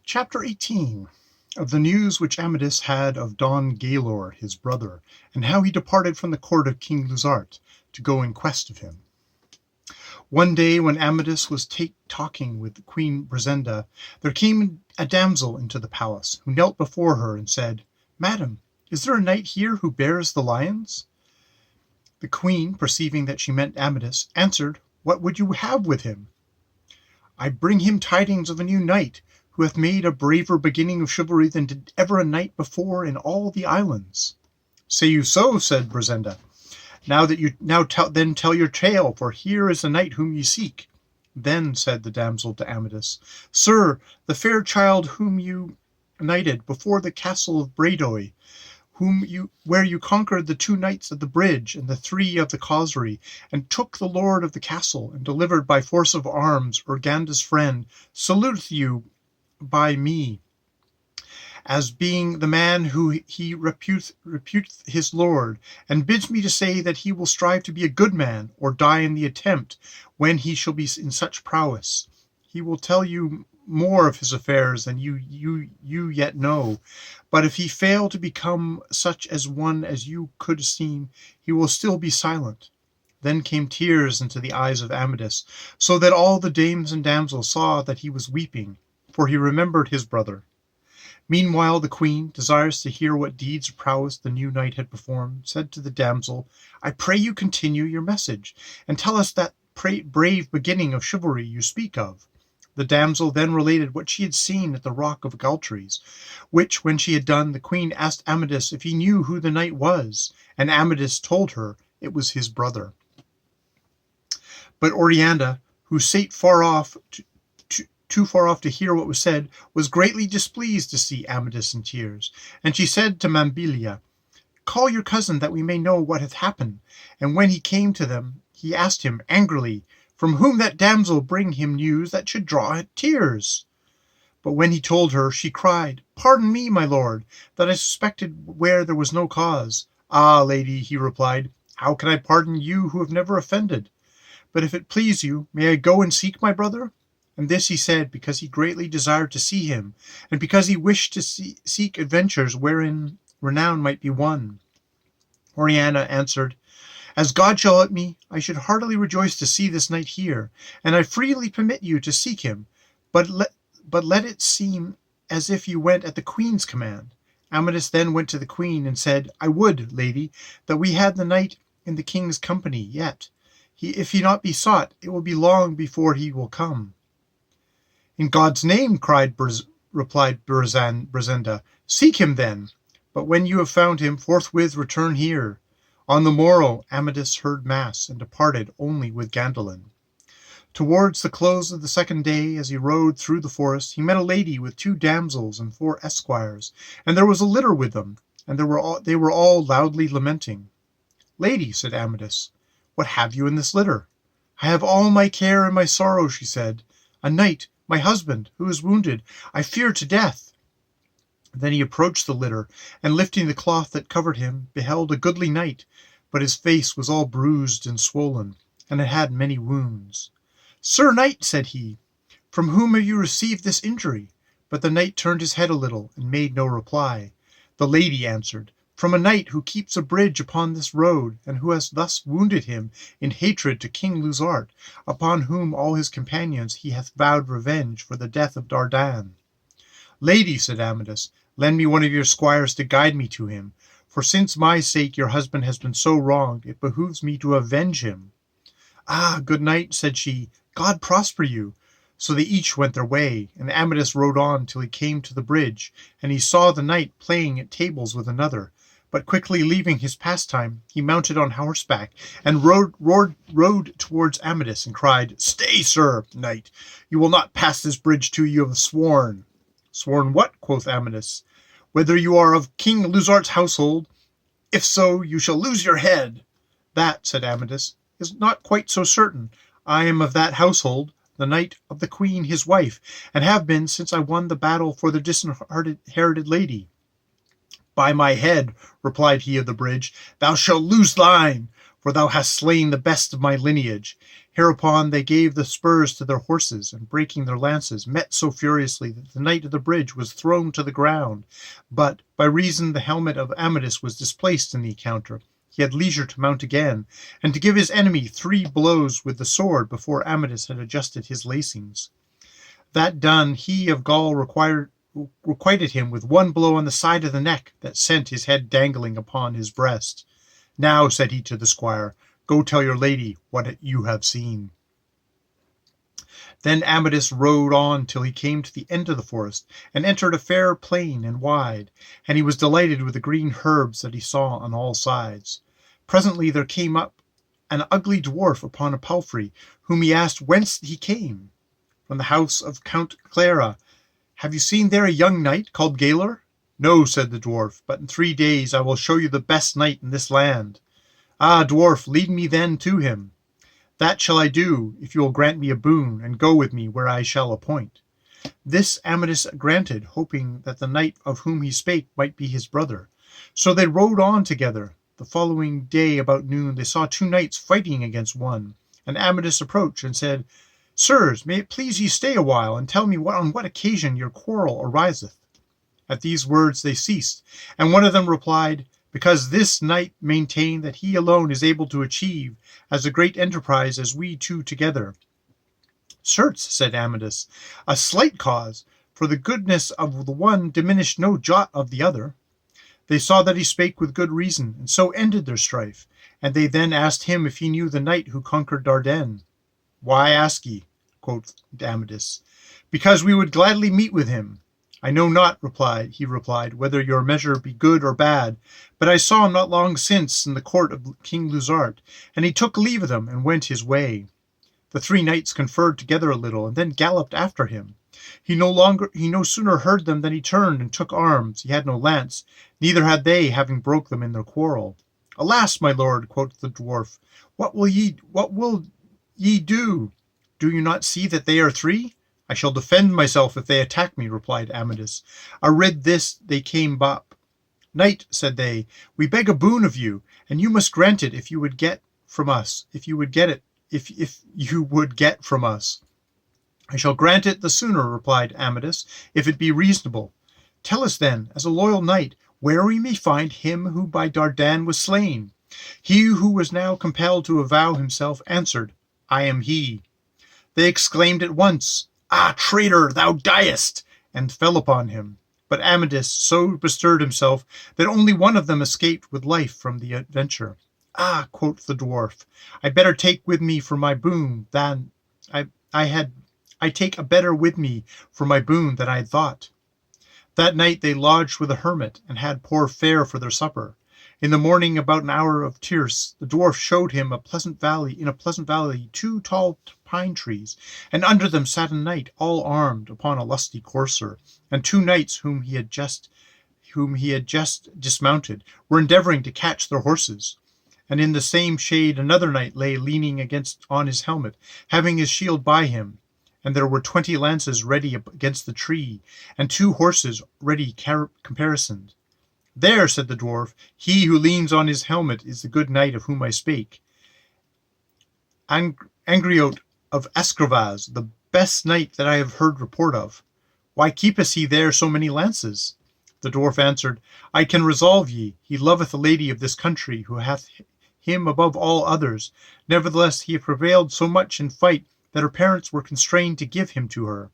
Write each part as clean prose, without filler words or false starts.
Chapter 18 of the news which Amadis had of Don Gaylor his brother, and how he departed from the court of King Lusart to go in quest of him. One day when Amadis was talking with Queen Brisenda, there came a damsel into the palace, who knelt before her and said, "Madam, is there a knight here who bears the lions?" The queen, perceiving that she meant Amadis, answered, "What would you have with him?" "I bring him tidings of a new knight, who hath made a braver beginning of chivalry than did ever a knight before in all the islands." "Say you so?" said Brisenda. Then tell your tale, for here is the knight whom ye seek." Then said the damsel to Amadis, "Sir, the fair child whom you knighted before the castle of Bradoy, where you conquered the 2 knights of the bridge and the 3 of the causerie, and took the lord of the castle, and delivered by force of arms Urganda's friend, saluteth you by me, as being the man who he reputeth his lord, and bids me to say that he will strive to be a good man, or die in the attempt, when he shall be in such prowess. He will tell you more of his affairs than you yet know, but if he fail to become such as one as you could esteem, he will still be silent." Then came tears into the eyes of Amadis, so that all the dames and damsels saw that he was weeping, for he remembered his brother. Meanwhile the queen, desirous to hear what deeds of prowess the new knight had performed, said to the damsel, "I pray you continue your message, and tell us that brave beginning of chivalry you speak of." The damsel then related what she had seen at the rock of Galtres, which, when she had done, the queen asked Amadis if he knew who the knight was, and Amadis told her it was his brother. But Orianda, who sate too far off to hear what was said, was greatly displeased to see Amadis in tears, and she said to Mabilia, "Call your cousin that we may know what hath happened." And when he came to them, he asked him angrily, from whom that damsel bring him news that should draw tears. But when he told her, she cried, "Pardon me, my lord, that I suspected where there was no cause." "Ah, lady," he replied, "how can I pardon you who have never offended? But if it please you, may I go and seek my brother?" And this he said because he greatly desired to see him, and because he wished to seek adventures wherein renown might be won. Oriana answered, "As God shall help me, I should heartily rejoice to see this knight here, and I freely permit you to seek him, but let it seem as if you went at the queen's command." Amadis then went to the queen and said, "I would, lady, that we had the knight in the king's company yet. If he not be sought, it will be long before he will come." "In God's name," replied Brisenda, "seek him then, but when you have found him, forthwith return here." On the morrow Amadis heard mass, and departed only with Gandalin. Towards the close of the 2nd day, as he rode through the forest, he met a lady with 2 damsels and 4 esquires, and there was a litter with them, and they were all loudly lamenting. "Lady," said Amadis, "what have you in this litter?" "I have all my care and my sorrow," she said. "A knight, my husband, who is wounded, I fear to death." Then he approached the litter, and lifting the cloth that covered him, beheld a goodly knight, but his face was all bruised and swollen, and it had many wounds. "Sir knight," said he, "from whom have you received this injury?" But the knight turned his head a little, and made no reply. The lady answered, "From a knight who keeps a bridge upon this road, and who has thus wounded him in hatred to King Lusart, upon whom all his companions he hath vowed revenge for the death of Dardan." "Lady," said Amadis, "lend me one of your squires to guide me to him, for since my sake your husband has been so wronged, it behooves me to avenge him." "Ah, good knight," said she, "God prosper you." So they each went their way, and Amadis rode on till he came to the bridge, and he saw the knight playing at tables with another. But quickly leaving his pastime, he mounted on horseback, and rode towards Amadis, and cried, "Stay, sir knight, you will not pass this bridge till you have sworn." "Sworn what?" quoth Amadis. "Whether you are of King Lusart's household. If so, you shall lose your head." "That," said Amadis, "is not quite so certain. I am of that household, the knight of the queen his wife, and have been since I won the battle for the disinherited lady." "By my head," replied he of the bridge, "thou shalt lose thine, for thou hast slain the best of my lineage." Hereupon they gave the spurs to their horses, and breaking their lances, met so furiously that the knight of the bridge was thrown to the ground. But, by reason the helmet of Amadis was displaced in the encounter, he had leisure to mount again, and to give his enemy 3 blows with the sword before Amadis had adjusted his lacings. That done, he of Gaul requited him with 1 blow on the side of the neck that sent his head dangling upon his breast. Now, said he to the squire, go tell your lady what you have seen. Then Amadis rode on till he came to the end of the forest, and entered a fair plain and wide, and he was delighted with the green herbs that he saw on all sides. Presently there came up an ugly dwarf upon a palfrey, whom he asked whence he came. From the house of Count Clara. Have you seen there a young knight called Gaylor? No, said the dwarf, but in 3 days I will show you the best knight in this land. Ah, dwarf, lead me then to him. That shall I do, if you will grant me a boon, and go with me where I shall appoint. This Amadis granted, hoping that the knight of whom he spake might be his brother. So they rode on together. The following day about noon they saw 2 knights fighting against one, and Amadis approached and said, Sirs, may it please ye stay a while, and tell me on what occasion your quarrel ariseth. At these words they ceased, and one of them replied, Because this knight maintained that he alone is able to achieve as a great enterprise as we 2 together. Certes, said Amadis, a slight cause, for the goodness of the one diminished no jot of the other. They saw that he spake with good reason, and so ended their strife, and they then asked him if he knew the knight who conquered Dardenne. Why ask ye? Quoth Amadis. Because we would gladly meet with him. I know not, he replied, whether your measure be good or bad, but I saw him not long since in the court of King Lusart, and he took leave of them and went his way. The 3 knights conferred together a little, and then galloped after him. He no sooner heard them than he turned and took arms. He had no lance, neither had they, having broke them in their quarrel. Alas, my lord, quoth the dwarf, what will ye do? Do you not see that they are 3? I shall defend myself if they attack me, replied Amadis. Arid this they came up. Knight, said they, we beg a boon of you, and you must grant it if you would get from us. If you would get from us. I shall grant it the sooner, replied Amadis, if it be reasonable. Tell us then, as a loyal knight, where we may find him who by Dardenne was slain. He who was now compelled to avow himself answered, I am he. They exclaimed at once, Ah, traitor, thou diest, and fell upon him. But Amadis so bestirred himself that only one of them escaped with life from the adventure. Ah, quoth the dwarf, I better take with me for my boon than I take a better with me for my boon than I had thought. That night they lodged with a hermit, and had poor fare for their supper. In the morning, about an hour of tierce, the dwarf showed him in a pleasant valley 2 tall pine trees, and under them sat a knight, all armed, upon a lusty courser, and 2 knights whom he had just dismounted were endeavoring to catch their horses. And in the same shade another knight lay leaning on his helmet, having his shield by him. And there were 20 lances ready against the tree, and 2 horses ready caparisoned. There, said the dwarf, he who leans on his helmet is the good knight of whom I spake. Angriote of Escravaz, the best knight that I have heard report of. Why keepeth he there so many lances? The dwarf answered, I can resolve ye. He loveth a lady of this country, who hath him above all others. Nevertheless he prevailed so much in fight that her parents were constrained to give him to her.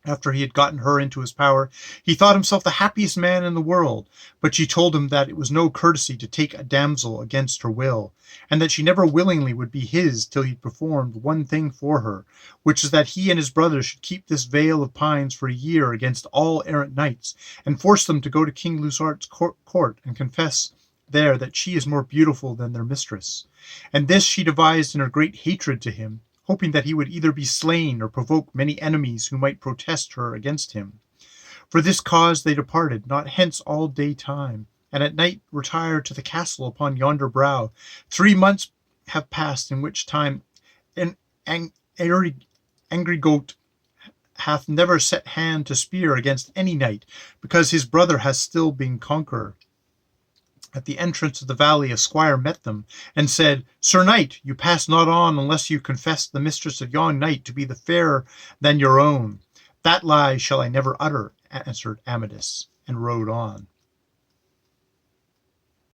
After he had gotten her into his power, he thought himself the happiest man in the world, but she told him that it was no courtesy to take a damsel against her will, and that she never willingly would be his till he performed one thing for her, which is that he and his brothers should keep this vale of pines for a year against all errant knights, and force them to go to King Lusart's court and confess there that she is more beautiful than their mistress. And this she devised in her great hatred to him, hoping that he would either be slain or provoke many enemies who might protest her against him. For this cause they departed, not hence all day time, and at night retired to the castle upon yonder brow. 3 months have passed, in which time Angrigote hath never set hand to spear against any knight, because his brother has still been conqueror. At the entrance of the valley a squire met them, and said, "Sir knight, you pass not on unless you confess the mistress of yon knight to be the fairer than your own." "That lie shall I never utter," answered Amadis, and rode on.